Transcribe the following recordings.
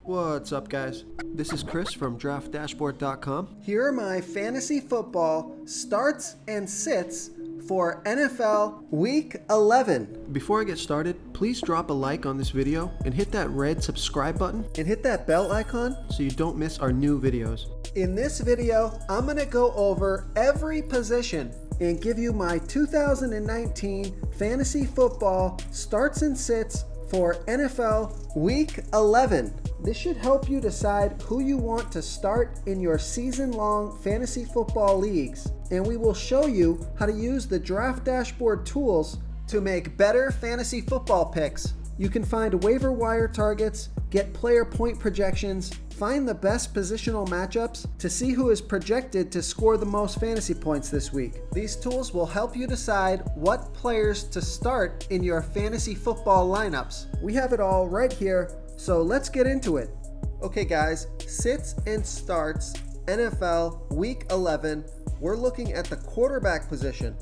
What's up, guys? This is Chris from DraftDashboard.com. Here are my fantasy football starts and sits for NFL Week 11. Before I get started, please drop a like on this video and hit that red subscribe button And hit that bell icon. so you don't miss our new videos. In this video, I'm going to go over every position and give you my 2019 fantasy football starts and sits for NFL Week 11. This should help you decide who you want to start in your season-long fantasy football leagues. And we will show you how to use the Draft Dashboard tools to make better fantasy football picks. You can find waiver wire targets, get player point projections, find the best positional matchups to see who is projected to score the most fantasy points this week. These tools will help you decide what players to start in your fantasy football lineups. We have it all right here, so let's get into it. Okay guys, sits and starts NFL Week 11. We're looking at the quarterback position.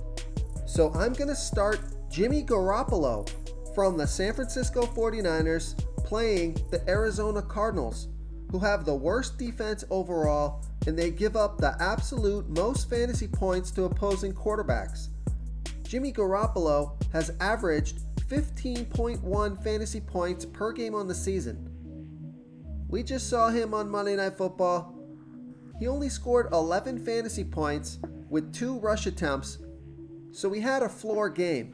So I'm going to start Jimmy Garoppolo from the San Francisco 49ers playing the Arizona Cardinals, who have the worst defense overall, and they give up the absolute most fantasy points to opposing quarterbacks. Jimmy Garoppolo has averaged 15.1 fantasy points per game on the season. We just saw him on Monday Night Football. He only scored 11 fantasy points with 2 rush attempts, so he had a floor game.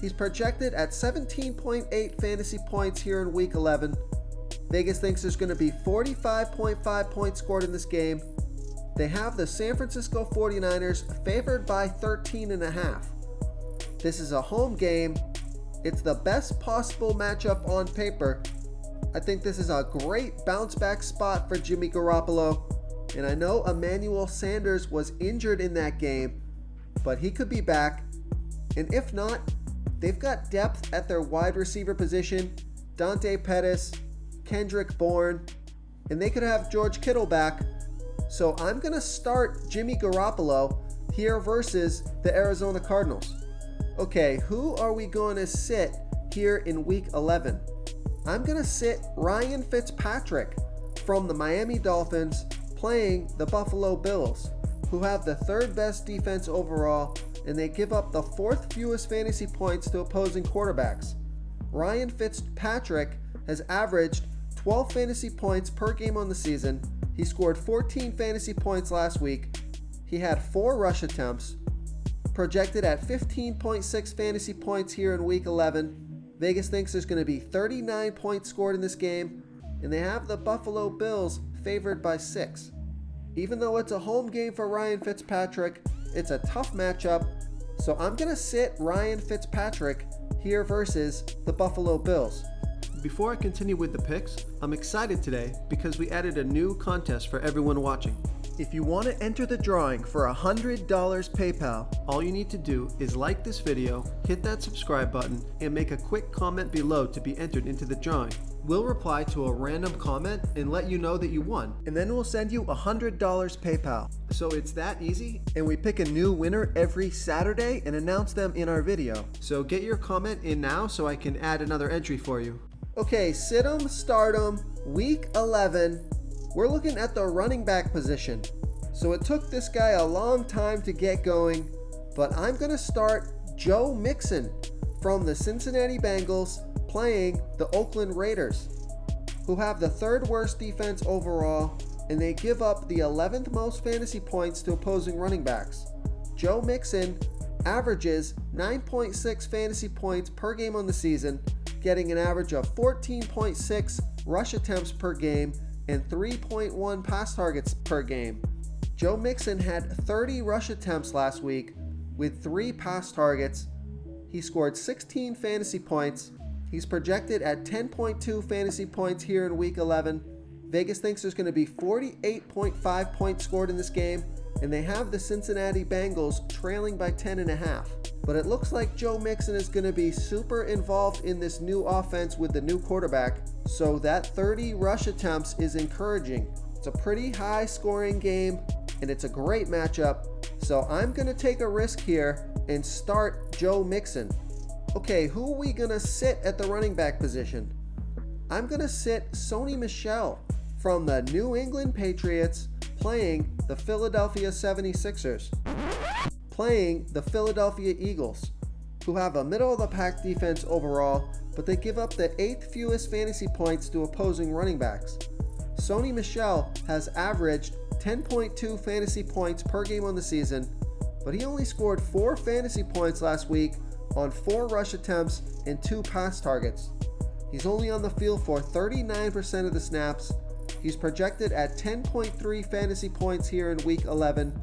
He's projected at 17.8 fantasy points here in Week 11. Vegas thinks there's going to be 45.5 points scored in this game. They have the San Francisco 49ers favored by 13.5. This is a home game. It's the best possible matchup on paper. I think this is a great bounce back spot for Jimmy Garoppolo. And I know Emmanuel Sanders was injured in that game, but he could be back. And if not, they've got depth at their wide receiver position. Dante Pettis, Kendrick Bourne, and they could have George Kittle back. So I'm going to start Jimmy Garoppolo here versus the Arizona Cardinals. Okay, who are we going to sit here in Week 11? I'm going to sit Ryan Fitzpatrick from the Miami Dolphins playing the Buffalo Bills, who have the 3rd best defense overall, and they give up the 4th fewest fantasy points to opposing quarterbacks. Ryan Fitzpatrick has averaged 12 fantasy points per game on the season. He scored 14 fantasy points last week. He had 4 rush attempts, projected at 15.6 fantasy points here in Week 11. Vegas thinks there's going to be 39 points scored in this game, and they have the Buffalo Bills favored by 6. Even though it's a home game for Ryan Fitzpatrick, it's a tough matchup, so I'm going to sit Ryan Fitzpatrick here versus the Buffalo Bills. Before I continue with the picks, I'm excited today because we added a new contest for everyone watching. If you want to enter the drawing for $100 PayPal, All you need to do is like this video, hit that subscribe button, and make a quick comment below to be entered into the drawing. We'll reply to a random comment and let you know that you won. and then we'll send you $100 PayPal. So it's that easy. And we pick a new winner every Saturday and announce them in our video. So get your comment in now so I can add another entry for you. Okay, sit 'em, start 'em, Week 11. We're looking at the running back position. So it took this guy a long time to get going, but I'm going to start Joe Mixon from the Cincinnati Bengals playing the Oakland Raiders, who have the 3rd worst defense overall, and they give up the 11th most fantasy points to opposing running backs. Joe Mixon averages 9.6 fantasy points per game on the season, getting an average of 14.6 rush attempts per game and 3.1 pass targets per game. Joe Mixon had 30 rush attempts last week with 3 pass targets. He scored 16 fantasy points. He's projected at 10.2 fantasy points here in Week 11. Vegas thinks there's going to be 48.5 points scored in this game, and they have the Cincinnati Bengals trailing by 10.5. But it looks like Joe Mixon is going to be super involved in this new offense with the new quarterback, so that 30 rush attempts is encouraging. It's a pretty high scoring game, and it's a great matchup, so I'm going to take a risk here and start Joe Mixon. Okay, who are we going to sit at the running back position? I'm going to sit Sony Michel from the New England Patriots playing the Philadelphia 76ers, playing the Philadelphia Eagles, who have a middle-of-the-pack defense overall, but they give up the 8th fewest fantasy points to opposing running backs. Sony Michel has averaged 10.2 fantasy points per game on the season, but he only scored 4 fantasy points last week on 4 rush attempts and 2 pass targets. He's only on the field for 39% of the snaps. He's projected at 10.3 fantasy points here in week 11.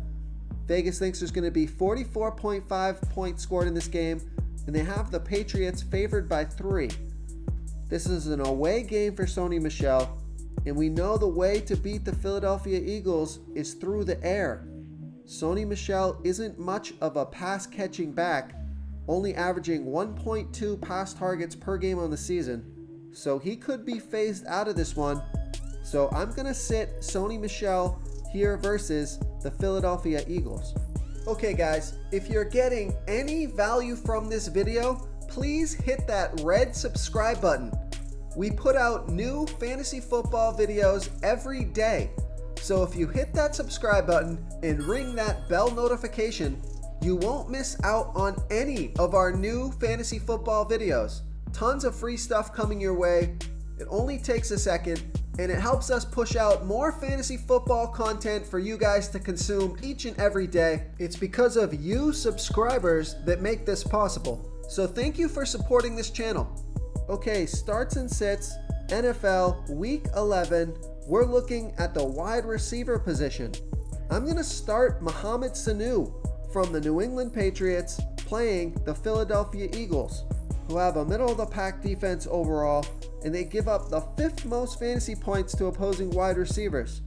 Vegas thinks there's going to be 44.5 points scored in this game, and they have the Patriots favored by 3. This is an away game for Sony Michel, and we know the way to beat the Philadelphia Eagles is through the air. Sony Michel isn't much of a pass-catching back, only averaging 1.2 pass targets per game on the season, so he could be phased out of this one. So I'm going to sit Sony Michel here versus the Philadelphia Eagles. Okay guys, if you're getting any value from this video, please hit that red subscribe button. We put out new fantasy football videos every day. So if you hit that subscribe button and ring that bell notification, you won't miss out on any of our new fantasy football videos. Tons of free stuff coming your way. It only takes a second, and it helps us push out more fantasy football content for you guys to consume each and every day. It's because of you subscribers that make this possible. So thank you for supporting this channel. Okay, starts and sits, NFL Week 11. We're looking at the wide receiver position. I'm going to start Mohamed Sanu from the New England Patriots playing the Philadelphia Eagles, who have a middle-of-the-pack defense overall, and they give up the 5th most fantasy points to opposing wide receivers.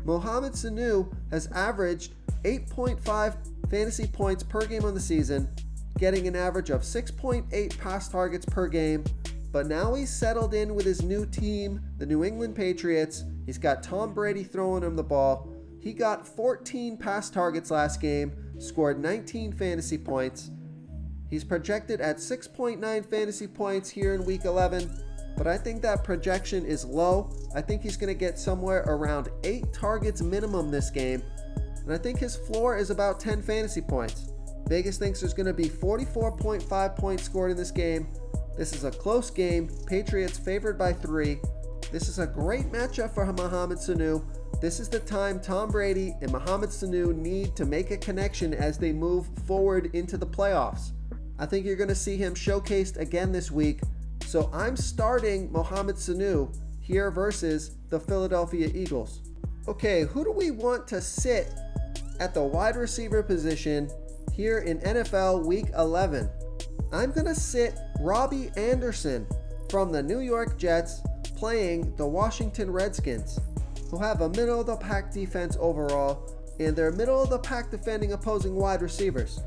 Mohamed Sanu has averaged 8.5 fantasy points per game on the season, getting an average of 6.8 pass targets per game, but now he's settled in with his new team, the New England Patriots. He's got Tom Brady throwing him the ball. He got 14 pass targets last game, scored 19 fantasy points. He's projected at 6.9 fantasy points here in week 11, but I think that projection is low. I think he's going to get somewhere around 8 targets minimum this game, and I think his floor is about 10 fantasy points. Vegas thinks there's going to be 44.5 points scored in this game. This is a close game. Patriots favored by 3. This is a great matchup for Mohamed Sanu. This is the time Tom Brady and Mohamed Sanu need to make a connection as they move forward into the playoffs. I think you're going to see him showcased again this week. So I'm starting Mohamed Sanu here versus the Philadelphia Eagles. Okay, who do we want to sit at the wide receiver position here in NFL Week 11? I'm going to sit Robbie Anderson from the New York Jets playing the Washington Redskins, who have a middle-of-the-pack defense overall, and they're middle-of-the-pack defending opposing wide receivers.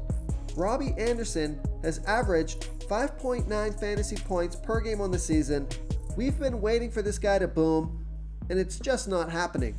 Robbie Anderson has averaged 5.9 fantasy points per game on the season. We've been waiting for this guy to boom, and it's just not happening.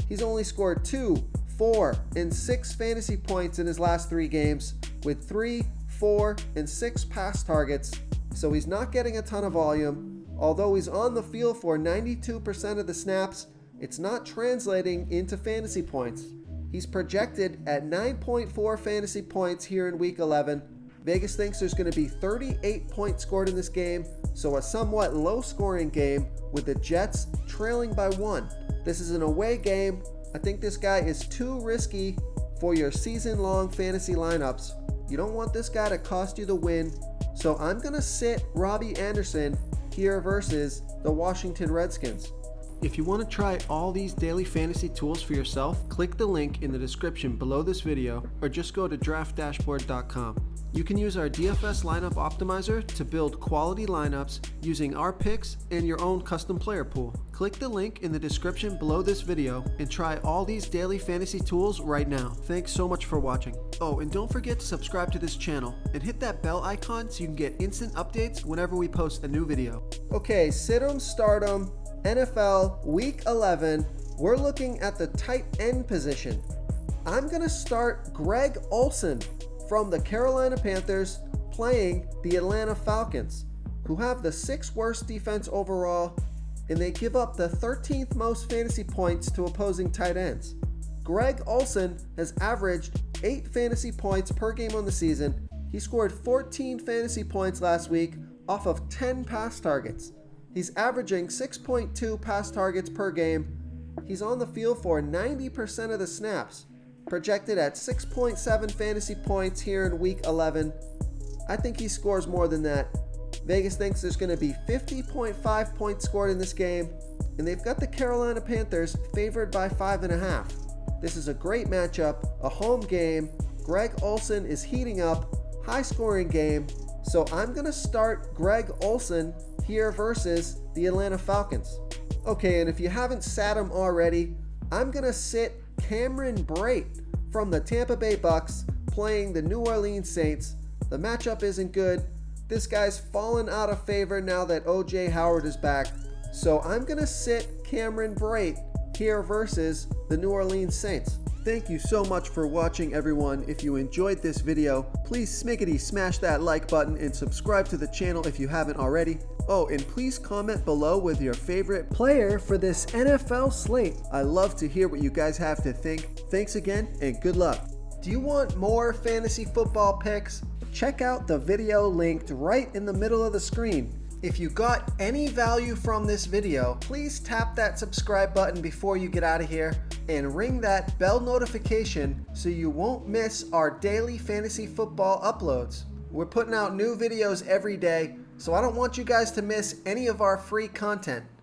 He's only scored 2, 4, and 6 fantasy points in his last 3 games, with 3, 4, and 6 pass targets, so he's not getting a ton of volume. Although he's on the field for 92% of the snaps, it's not translating into fantasy points. He's projected at 9.4 fantasy points here in week 11. Vegas thinks there's going to be 38 points scored in this game, so a somewhat low-scoring game with the Jets trailing by 1. This is an away game. I think this guy is too risky for your season-long fantasy lineups. You don't want this guy to cost you the win, so I'm going to sit Robbie Anderson here versus the Washington Redskins. If you want to try all these daily fantasy tools for yourself, click the link in the description below this video or just go to draftdashboard.com. You can use our DFS lineup optimizer to build quality lineups using our picks and your own custom player pool. Click the link in the description below this video and try all these daily fantasy tools right now. Thanks so much for watching. Oh, and don't forget to subscribe to this channel and hit that bell icon so you can get instant updates whenever we post a new video. Okay, Situm Stardom NFL Week 11, we're looking at the tight end position. I'm going to start Greg Olsen from the Carolina Panthers playing the Atlanta Falcons, who have the 6th worst defense overall, and they give up the 13th most fantasy points to opposing tight ends. Greg Olsen has averaged 8 fantasy points per game on the season. He scored 14 fantasy points last week off of 10 pass targets. He's averaging 6.2 pass targets per game. He's on the field for 90% of the snaps, projected at 6.7 fantasy points here in week 11. I think he scores more than that. Vegas thinks there's going to be 50.5 points scored in this game, and they've got the Carolina Panthers favored by 5.5. This is a great matchup, a home game. Greg Olsen is heating up, high scoring game, so I'm going to start Greg Olsen here versus the Atlanta Falcons. Okay, and if you haven't sat him already, I'm going to sit Cameron Brate from the Tampa Bay Bucks playing the New Orleans Saints. The matchup isn't good. This guy's fallen out of favor now that O.J. Howard is back. So I'm going to sit Cameron Brate here versus the New Orleans Saints. Thank you so much for watching, everyone. If you enjoyed this video, please smickety smash that like button and subscribe to the channel if you haven't already. Oh, and please comment below with your favorite player for this NFL slate. I love to hear what you guys have to think. Thanks again and good luck. Do you want more fantasy football picks? Check out the video linked right in the middle of the screen. If you got any value from this video, please tap that subscribe button before you get out of here and ring that bell notification so you won't miss our daily fantasy football uploads. We're putting out new videos every day, so I don't want you guys to miss any of our free content.